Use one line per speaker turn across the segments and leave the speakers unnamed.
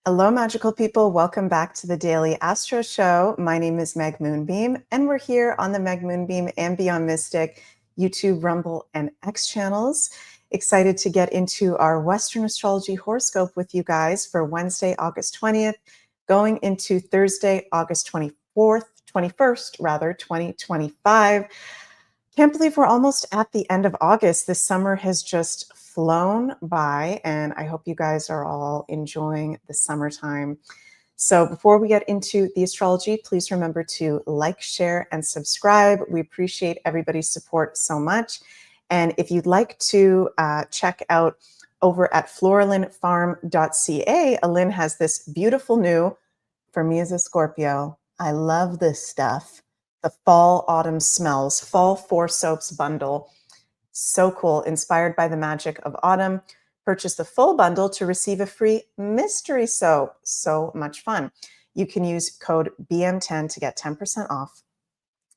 Hello, magical people. Welcome back to the Daily Astro Show. My name is Meg Moonbeam, and we're here on the Meg Moonbeam and Beyond Mystic YouTube, Rumble, and X channels. Excited to get into our Western astrology horoscope with you guys for Wednesday, August 20th, going into Thursday, August 21st, 2025. Can't believe we're almost at the end of August. This summer has just flown by, and I hope you guys are all enjoying the summertime. So before we get into the astrology, please remember to like, share, and subscribe. We appreciate everybody's support so much. And if you'd like to check out over at floralinfarm.ca, Alin has this beautiful new, for me as a Scorpio, I love this stuff, the Fall Autumn Smells Fall 4 Soaps Bundle. So cool, inspired by the magic of autumn. Purchase the full bundle to receive a free mystery soap. So much fun. You can use code BM10 to get 10% off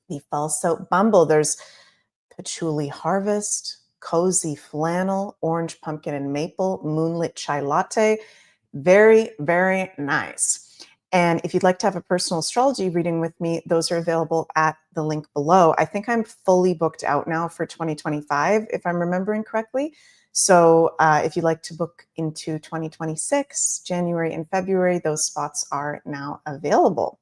the Fall Soap Bundle. There's Patchouli Harvest, Cozy Flannel, Orange Pumpkin and Maple, Moonlit Chai Latte. Very, very nice. And if you'd like to have a personal astrology reading with me, those are available at the link below. I think I'm fully booked out now for 2025, if I'm remembering correctly. So if you'd like to book into 2026, January and February, those spots are now available.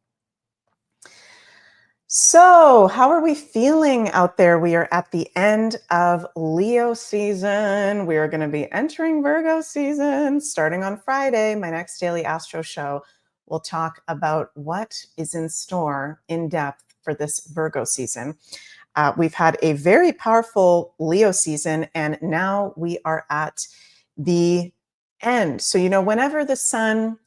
So how are we feeling out there? We are at the end of Leo season. We are going to be entering Virgo season starting on Friday. My next Daily Astro Show will talk about what is in store in depth for this Virgo season. We've had a very powerful Leo season, and now we are at the end. So, you know, whenever the sun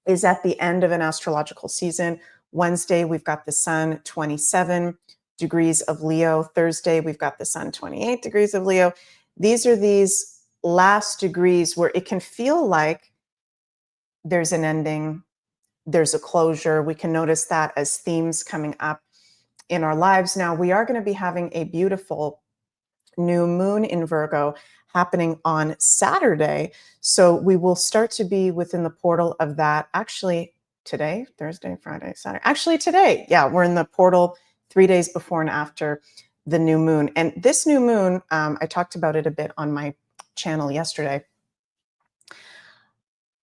is at the end of an astrological season, Wednesday, we've got the sun 27 degrees of Leo. Thursday, we've got the sun 28 degrees of Leo. These are these last degrees where it can feel like there's an ending, there's a closure. We can notice that as themes coming up in our lives. Now, we are going to be having a beautiful new moon in Virgo happening on Saturday. So we will start to be within the portal of that. Actually, today, Thursday, Friday, Saturday. Actually, today, yeah, we're in the portal 3 days before and after the new moon. And this new moon, I talked about it a bit on my channel yesterday.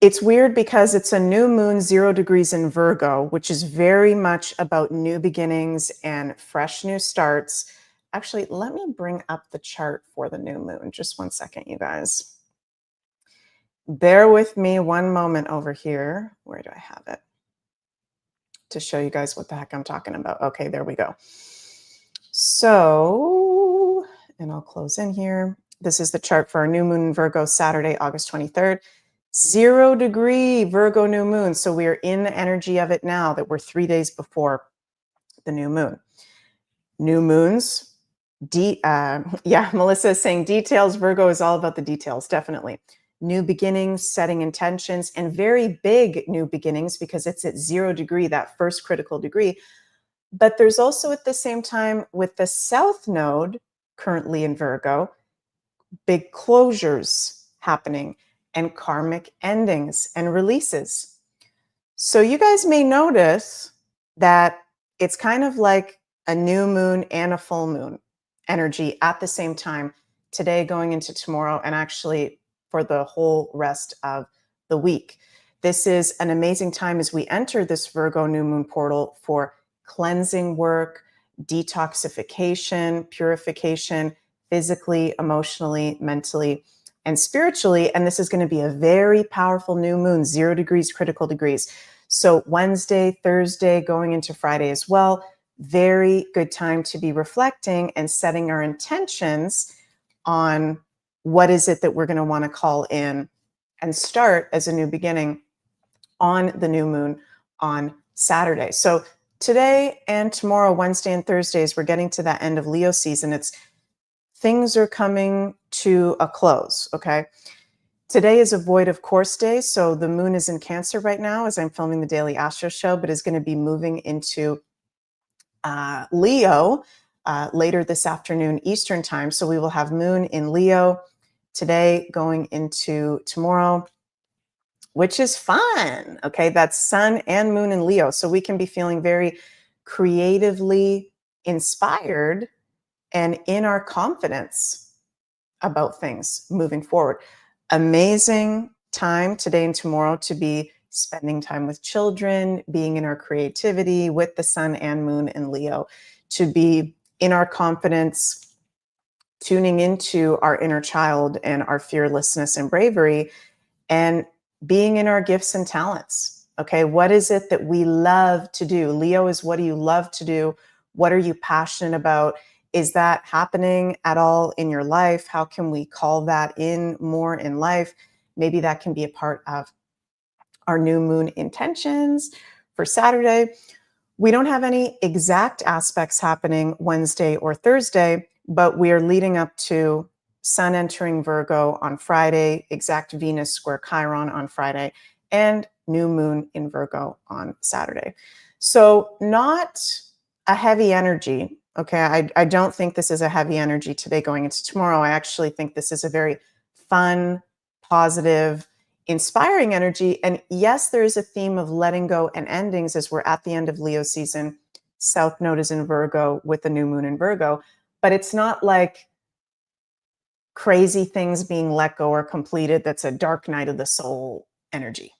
It's weird because it's a new moon, 0 degrees in Virgo, which is very much about new beginnings and fresh new starts. Actually, let me bring up the chart for the new moon. Just one second, you guys. Bear with me one moment over here. Where do I have it? To show you guys what the heck I'm talking about. Okay, there we go. So, and I'll close in here. This is the chart for our new moon in Virgo, Saturday, August 23rd. 0 degree Virgo new moon. So we are in the energy of it now that we're 3 days before the new moon. New moons. Yeah, Melissa is saying details. Virgo is all about the details, definitely. New beginnings, setting intentions, and very big new beginnings because it's at 0 degree, that first critical degree. But there's also at the same time with the South Node currently in Virgo, big closures happening and karmic endings and releases. So you guys may notice that it's kind of like a new moon and a full moon energy at the same time, today going into tomorrow, and actually for the whole rest of the week. This is an amazing time as we enter this Virgo new moon portal for cleansing work, detoxification, purification, physically, emotionally, mentally, and spiritually. And this is going to be a very powerful new moon, 0 degrees, critical degrees. So Wednesday, Thursday, going into Friday as well, very good time to be reflecting and setting our intentions on what is it that we're going to want to call in and start as a new beginning on the new moon on Saturday. So today and tomorrow, Wednesday and Thursdays, we're getting to that end of Leo season. Things are coming to a close, okay? Today is a void of course day, so the moon is in Cancer right now as I'm filming the Daily Astro Show, but is going to be moving into Leo later this afternoon Eastern time. So we will have moon in Leo today going into tomorrow. which is fun. Okay, that's sun and moon in Leo. So we can be feeling very creatively inspired and in our confidence about things moving forward. Amazing time today and tomorrow to be spending time with children, being in our creativity with the sun and moon in Leo, to be in our confidence, tuning into our inner child and our fearlessness and bravery, and being in our gifts and talents. Okay, what is it that we love to do? Leo is, what do you love to do? What are you passionate about? Is that happening at all in your life? How can we call that in more in life? Maybe that can be a part of our new moon intentions for Saturday. We don't have any exact aspects happening Wednesday or Thursday, but we are leading up to Sun entering Virgo on Friday, exact Venus square Chiron on Friday, and new moon in Virgo on Saturday. So not a heavy energy. Okay, I don't think this is a heavy energy today going into tomorrow. I actually think this is a very fun, positive, inspiring energy. And yes, there is a theme of letting go and endings as we're at the end of Leo season. South Node is in Virgo with the new moon in Virgo, but it's not like crazy things being let go or completed. That's a dark night of the soul energy.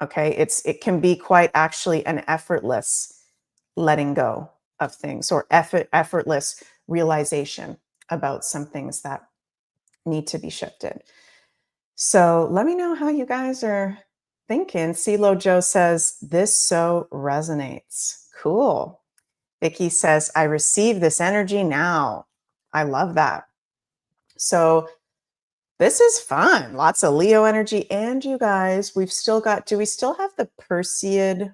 Okay, it can be quite actually an effortless letting go of things, or effortless realization about some things that need to be shifted. So let me know how you guys are thinking. CeeLo Joe says, this so resonates. Cool. Vicky says, I receive this energy now. I love that. So this is fun. Lots of Leo energy. And you guys, we've still got, do we still have the Perseid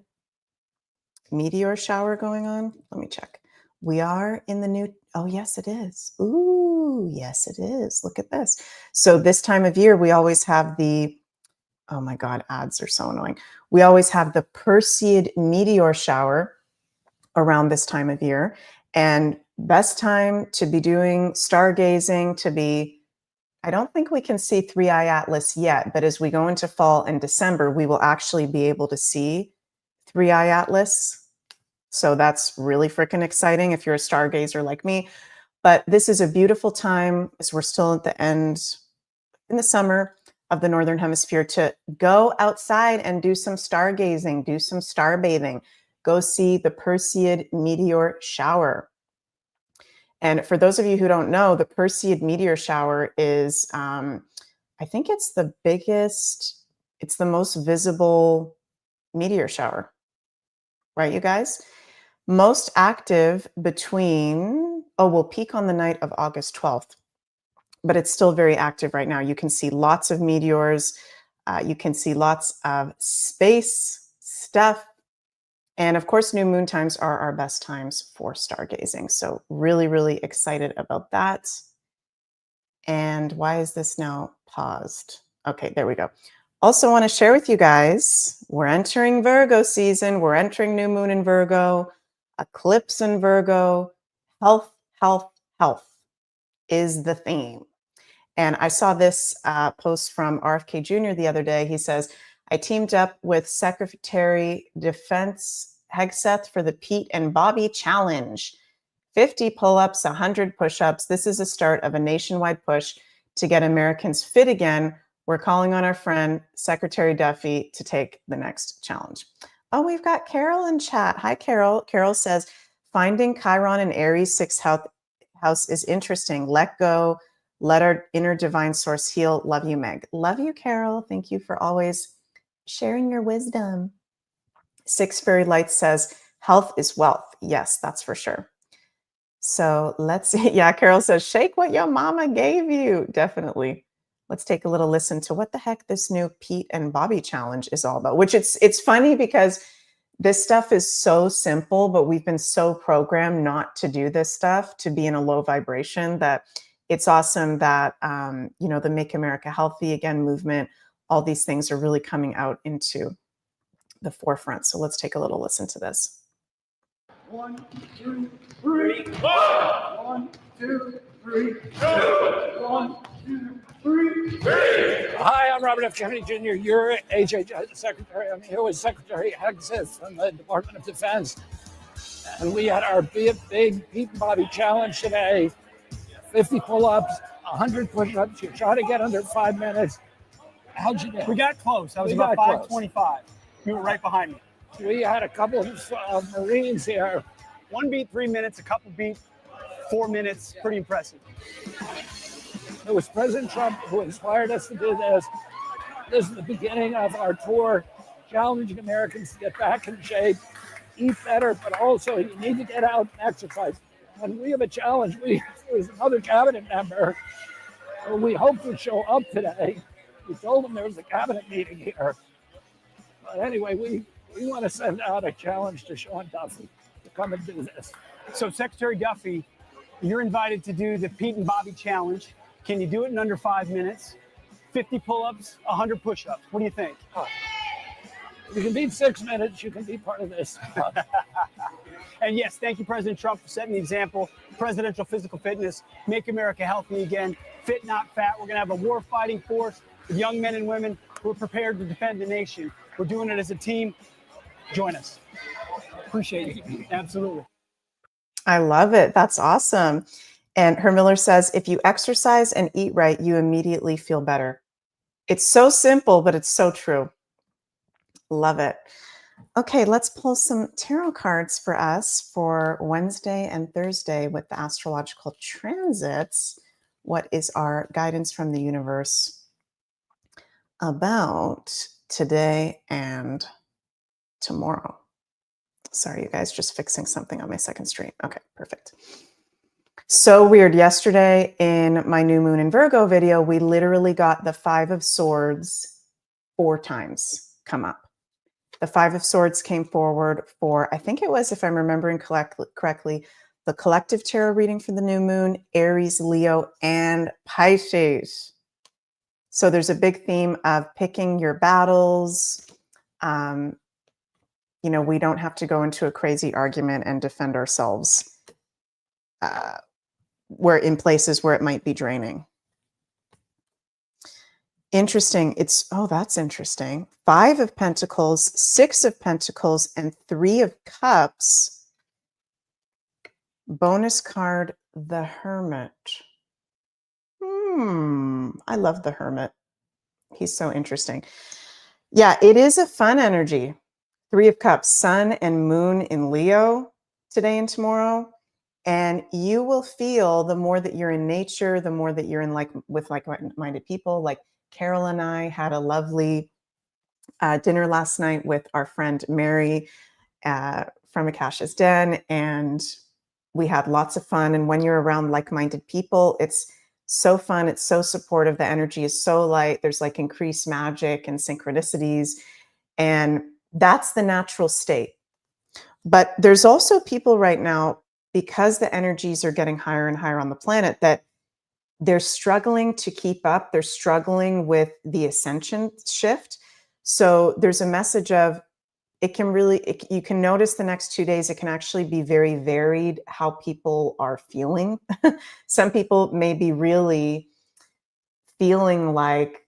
meteor shower going on? Let me check. We are in the new, oh, yes, it is. Ooh, yes, it is. Look at this. So this time of year, we always have the, oh my God, ads are so annoying. We always have the Perseid meteor shower around this time of year. And best time to be doing stargazing, to be, I don't think we can see Three-Eye Atlas yet, but as we go into fall and December, we will actually be able to see Three-Eye Atlas. So that's really freaking exciting if you're a stargazer like me. But this is a beautiful time, as we're still at the end in the summer of the Northern Hemisphere, to go outside and do some stargazing, do some star bathing, go see the Perseid meteor shower. And for those of you who don't know, the Perseid meteor shower is, I think it's the biggest, it's the most visible meteor shower, right, you guys? Most active between, oh, we'll peak on the night of August 12th, but it's still very active right now. You can see lots of meteors. You can see lots of space stuff. And of course, new moon times are our best times for stargazing. So really, really excited about that. And why is this now paused? Okay, there we go. Also want to share with you guys, we're entering Virgo season. We're entering new moon in Virgo, eclipse in Virgo. Health, health, health is the theme. And I saw this post from RFK Jr. the other day. He says, I teamed up with Secretary Defense Hegseth for the Pete and Bobby Challenge. 50 pull-ups, 100 push-ups. This is the start of a nationwide push to get Americans fit again. We're calling on our friend, Secretary Duffy, to take the next challenge. Oh, we've got Carol in chat. Hi, Carol. Carol says, finding Chiron in Aries 6th house is interesting. Let go. Let our inner divine source heal. Love you, Meg. Love you, Carol. Thank you for always sharing your wisdom. Six Fairy Light says, health is wealth. Yes, that's for sure. So let's see. Yeah, Carol says, shake what your mama gave you. Definitely. Let's take a little listen to what the heck this new Pete and Bobby challenge is all about, which it's funny because this stuff is so simple, but we've been so programmed not to do this stuff, to be in a low vibration, that it's awesome that, you know, the Make America Healthy Again movement, all these things are really coming out into the forefront. So let's take a little listen to this.
1, 2, 3, 4. 1, 2, 3, 4. 1, 2, 3.
Hi, I'm Robert F. Kennedy Jr., your HHS Secretary. I'm here with Secretary Hexeth from the Department of Defense. And we had our big Pete and Bobby challenge today. 50 pull-ups, 100 push-ups. You try to get under 5 minutes. How'd you do?
We got close. I was about 5:25. You were right behind me.
We had a couple of Marines here.
One beat 3 minutes, a couple beat 4 minutes. Pretty impressive.
It was President Trump who inspired us to do this. This is the beginning of our tour, challenging Americans to get back in shape, eat better, but also you need to get out and exercise. When we have a challenge, there's another cabinet member who we hope would show up today. We told him there was a cabinet meeting here. But anyway, we want to send out a challenge to Sean Duffy to come and do this.
So Secretary Duffy, you're invited to do the Pete and Bobby challenge. Can you do it in under 5 minutes? 50 pull-ups, 100 push-ups. What do you think?
You can beat 6 minutes. You can be part of this.
And yes, thank you, President Trump, for setting the example. Presidential physical fitness, make America healthy again, fit, not fat. We're going to have a war-fighting force with young men and women who are prepared to defend the nation. We're doing it as a team. Join us. Appreciate you. Absolutely.
I love it. That's awesome. And Miller says, if you exercise and eat right, you immediately feel better. It's so simple, but it's so true. Love it. Okay, let's pull some tarot cards for us for Wednesday and Thursday with the astrological transits. What is our guidance from the universe about today and tomorrow? Sorry, you guys, just fixing something on my second screen. Okay, perfect. So weird. Yesterday in my new moon in Virgo video, we literally got the 5 of Swords 4 times come up. The 5 of Swords came forward for, I think it was, if I'm remembering correctly, the collective tarot reading for the new moon, Aries, Leo, and Pisces. So there's a big theme of picking your battles. You know, we don't have to go into a crazy argument and defend ourselves. We're in places where it might be draining. Interesting. That's interesting. 5 of Pentacles, 6 of Pentacles, and 3 of Cups. Bonus card, the Hermit. I love the Hermit. He's so interesting. Yeah, it is a fun energy. 3 of Cups, Sun and Moon in Leo today and tomorrow. And you will feel the more that you're in nature, the more that you're in with like-minded people. Like Carol and I had a lovely dinner last night with our friend Mary from Akasha's Den, and we had lots of fun. And when you're around like-minded people, it's so fun. It's so supportive. The energy is so light. There's like increased magic and synchronicities, and that's the natural state. But there's also people right now, because the energies are getting higher and higher on the planet, that they're struggling to keep up. They're struggling with the ascension shift. So there's a message of, you can notice the next 2 days, it can actually be very varied how people are feeling. Some people may be really feeling like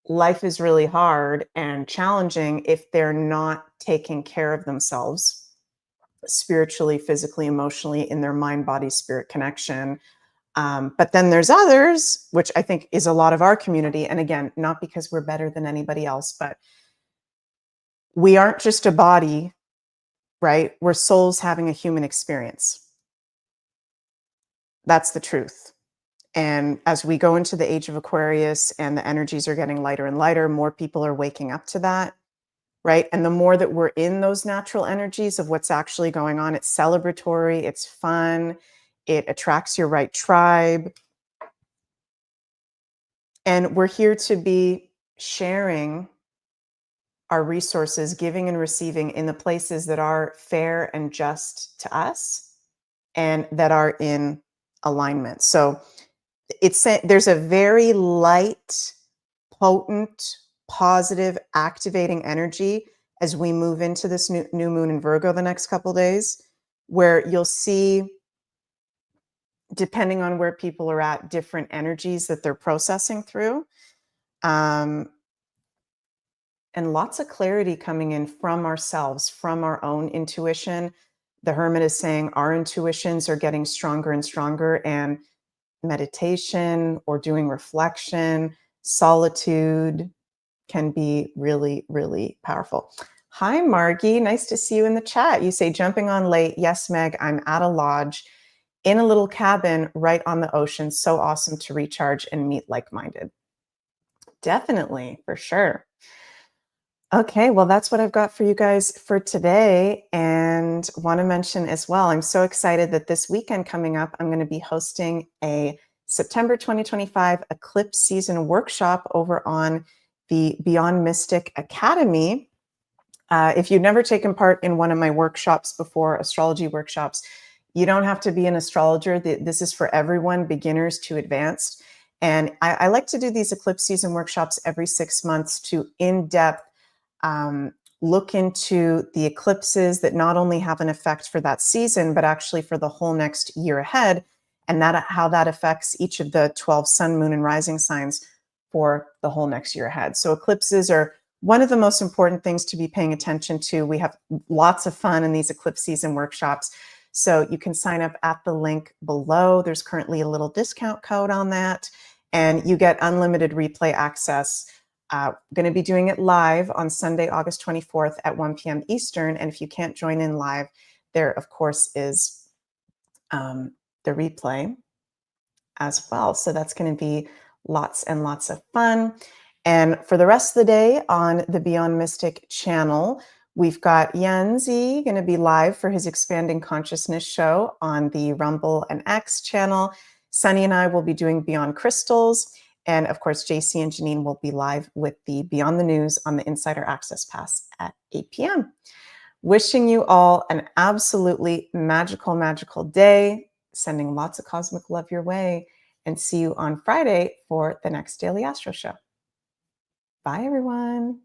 life is really hard and challenging if they're not taking care of themselves spiritually, physically, emotionally, in their mind, body, spirit connection. But then there's others, which I think is a lot of our community. And again, not because we're better than anybody else, but we aren't just a body, right? We're souls having a human experience. That's the truth. And as we go into the age of Aquarius and the energies are getting lighter and lighter, more people are waking up to that. Right. And the more that we're in those natural energies of what's actually going on, it's celebratory, it's fun, it attracts your right tribe. And we're here to be sharing our resources, giving and receiving in the places that are fair and just to us and that are in alignment. So there's a very light, potent, positive, activating energy as we move into this new moon in Virgo the next couple days, where you'll see depending on where people are at, different energies that they're processing through. And lots of clarity coming in from ourselves, from our own intuition. The Hermit is saying our intuitions are getting stronger and stronger, and meditation or doing reflection, solitude can be really, really powerful. Hi, Margie. Nice to see you in the chat. You say, jumping on late. Yes, Meg, I'm at a lodge in a little cabin right on the ocean. So awesome to recharge and meet like-minded. Definitely, for sure. Okay, well, that's what I've got for you guys for today. And want to mention as well, I'm so excited that this weekend coming up, I'm going to be hosting a September 2025 eclipse season workshop over on the Beyond Mystic Academy. If you've never taken part in one of my workshops before, astrology workshops, you don't have to be an astrologer. This is for everyone, beginners to advanced. And I like to do these eclipse season workshops every 6 months to in-depth look into the eclipses that not only have an effect for that season, but actually for the whole next year ahead, and how that affects each of the 12 sun, moon, and rising signs for the whole next year ahead. So eclipses are one of the most important things to be paying attention to. We have lots of fun in these eclipse season workshops. So you can sign up at the link below. There's currently a little discount code on that, and you get unlimited replay access. Going to be doing it live on Sunday, August 24th at 1 p.m. Eastern. And if you can't join in live, there, of course, is the replay as well. So that's going to be lots and lots of fun. And for the rest of the day on the Beyond Mystic channel, we've got Yanzi going to be live for his Expanding Consciousness show on the Rumble and X channel. Sunny and I will be doing Beyond Crystals. And of course, JC and Janine will be live with the Beyond the News on the Insider Access Pass at 8 p.m. Wishing you all an absolutely magical, magical day. Sending lots of cosmic love your way. And see you on Friday for the next Daily Astro Show. Bye, everyone.